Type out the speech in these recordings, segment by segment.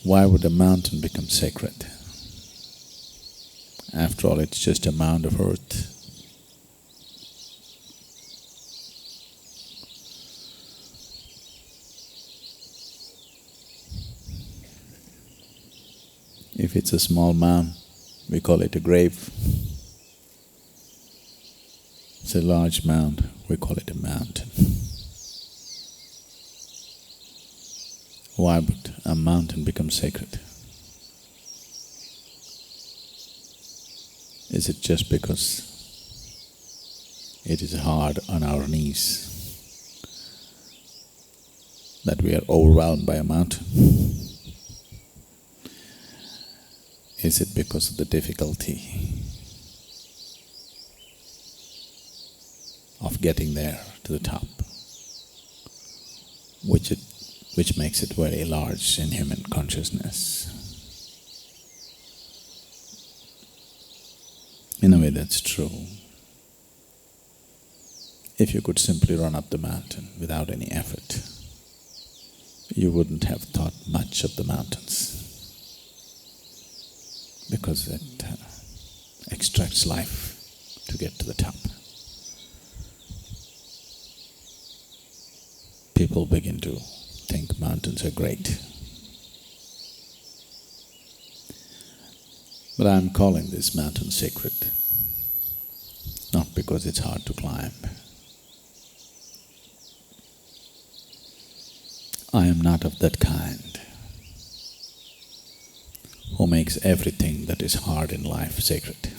Why would a mountain become sacred? After all, it's just a mound of earth. If it's a small mound, we call it a grave. It's a large mound, we call it a mountain. Why would a mountain become sacred? Is it just because it is hard on our knees that we are overwhelmed by a mountain? Is it because of the difficulty of getting there to the top, which makes it very large in human consciousness? In a way, that's true. If you could simply run up the mountain without any effort, you wouldn't have thought much of the mountains, because it extracts life to get to the top. People begin to think mountains are great. But I'm calling this mountain sacred, not because it's hard to climb. I am not of that kind who makes everything that is hard in life sacred.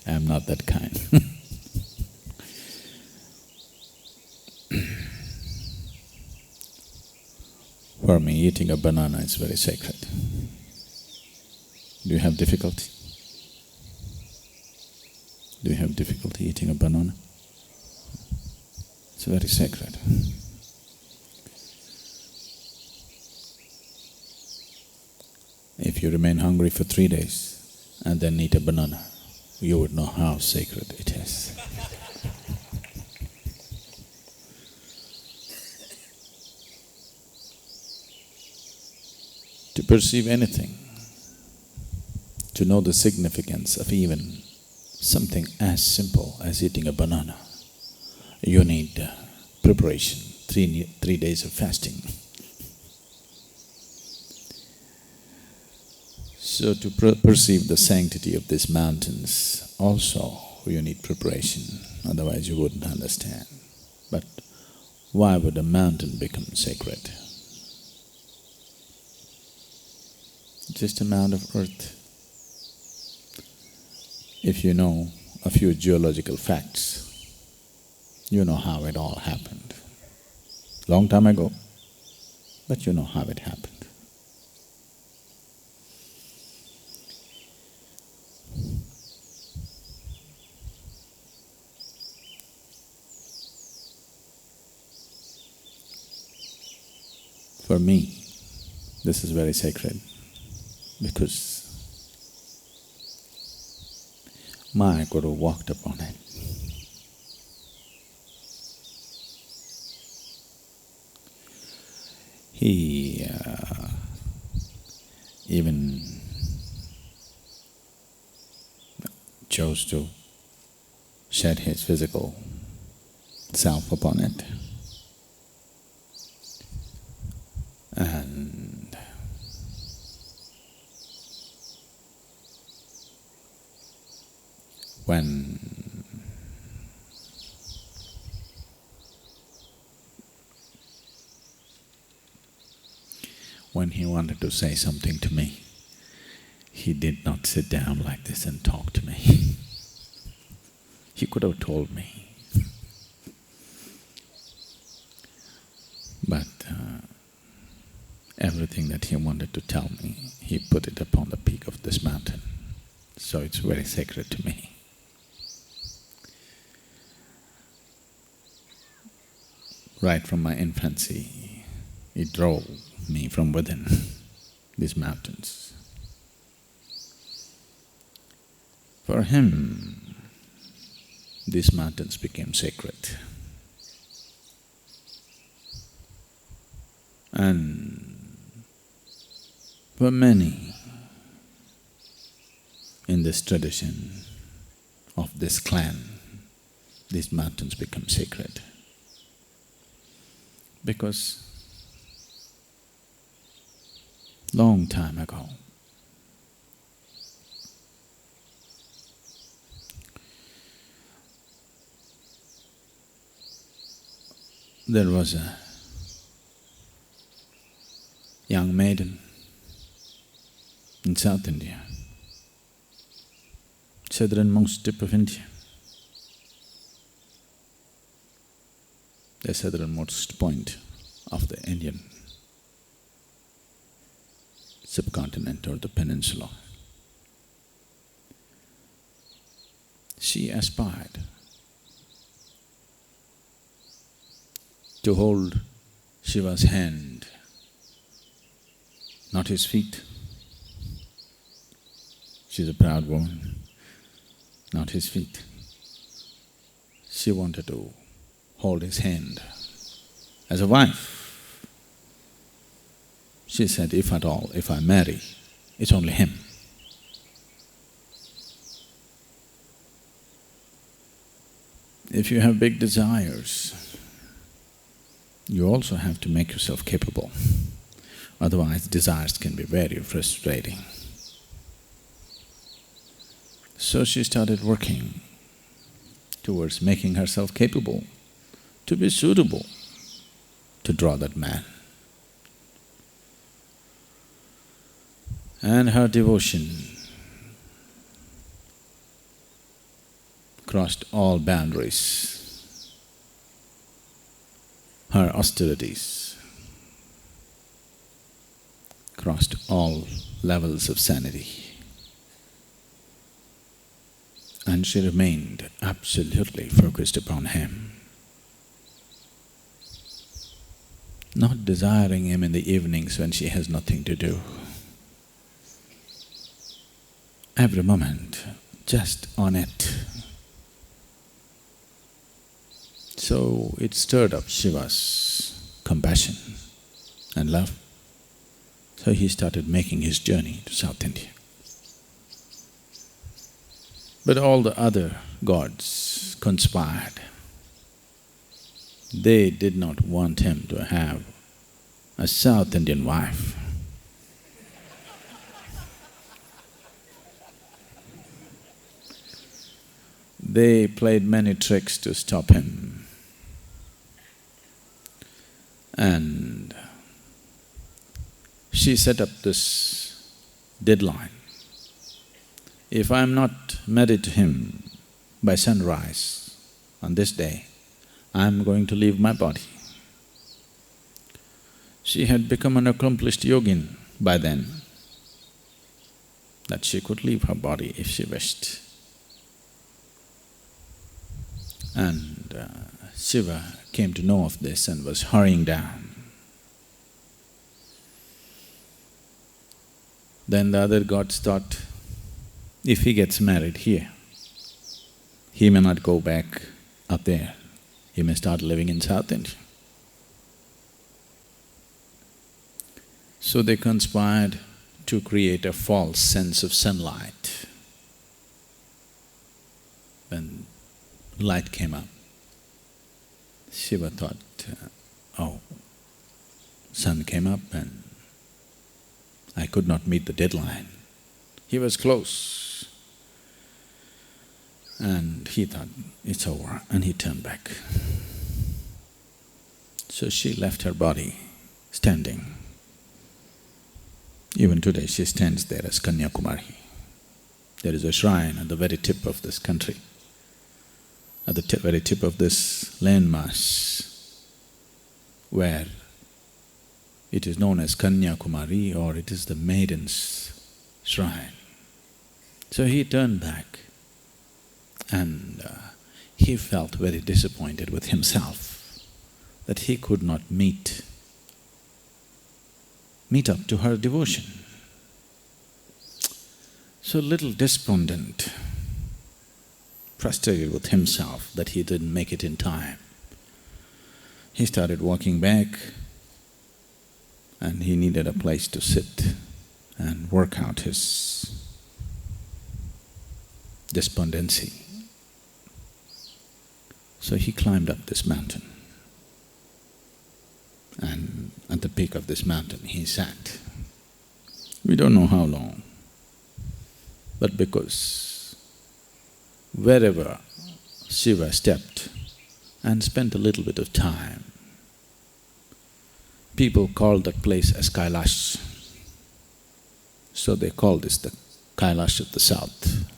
I am not that kind. For me, eating a banana is very sacred. Do you have difficulty? Do you have difficulty eating a banana? It's very sacred. If you remain hungry for 3 days and then eat a banana, you would know how sacred it is. To perceive anything, to know the significance of even something as simple as eating a banana, you need preparation, 3 days of fasting. So to perceive the sanctity of these mountains also you need preparation, otherwise you wouldn't understand. But why would a mountain become sacred? Just a mound of earth. If you know a few geological facts, you know how it all happened. Long time ago, but you know how it happened. For me, this is very sacred, because my Guru walked upon it. He even chose to shed his physical self upon it. And when he wanted to say something to me, he did not sit down like this and talk to me. He could have told me. But everything that he wanted to tell me, he put it upon the peak of this mountain. So it's very sacred to me. Right from my infancy, he drove me from within these mountains. For him, these mountains became sacred. And for many in this tradition of this clan, these mountains become sacred. Because long time ago, there was a young maiden in South India, southernmost tip of India, the southernmost point of the Indian subcontinent or the peninsula. She aspired to hold Shiva's hand, not his feet. She's a proud woman, not his feet. She wanted to hold his hand as a wife. She said, if at all, if I marry, it's only him. If you have big desires, you also have to make yourself capable, otherwise desires can be very frustrating. So she started working towards making herself capable to be suitable to draw that man. And her devotion crossed all boundaries. Her austerities crossed all levels of sanity. And she remained absolutely focused upon him, not desiring him in the evenings when she has nothing to do. Every moment, just on it. So it stirred up Shiva's compassion and love. So he started making his journey to South India. But all the other gods conspired. They did not want him to have a South Indian wife. They played many tricks to stop him. And she set up this deadline. If I'm not married to him by sunrise on this day, I'm going to leave my body. She had become an accomplished yogin by then, that she could leave her body if she wished. And Shiva came to know of this and was hurrying down. Then the other gods thought, if he gets married here, he may not go back up there, he may start living in South India. So they conspired to create a false sense of sunlight. When light came up, Shiva thought, oh, sun came up and I could not meet the deadline. He was close. And he thought, it's over, and he turned back. So she left her body standing. Even today she stands there as Kanyakumari. There is a shrine at the very tip of this country, at the very tip of this landmass, where it is known as Kanyakumari, or it is the maiden's shrine. So he turned back and he felt very disappointed with himself that he could not meet up to her devotion. So little despondent, frustrated with himself that he didn't make it in time, he started walking back and he needed a place to sit and work out his despondency. So he climbed up this mountain, and at the peak of this mountain he sat. We don't know how long, but because wherever Shiva stepped and spent a little bit of time, people called that place as Kailash. So they call this the Kailash of the south.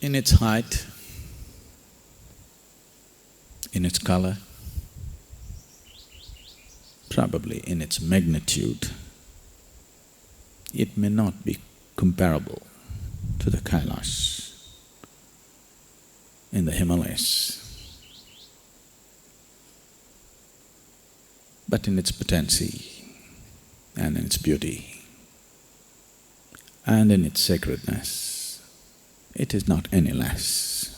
In its height, in its color, probably in its magnitude, it may not be comparable to the Kailash in the Himalayas. But in its potency and in its beauty and in its sacredness, it is not any less.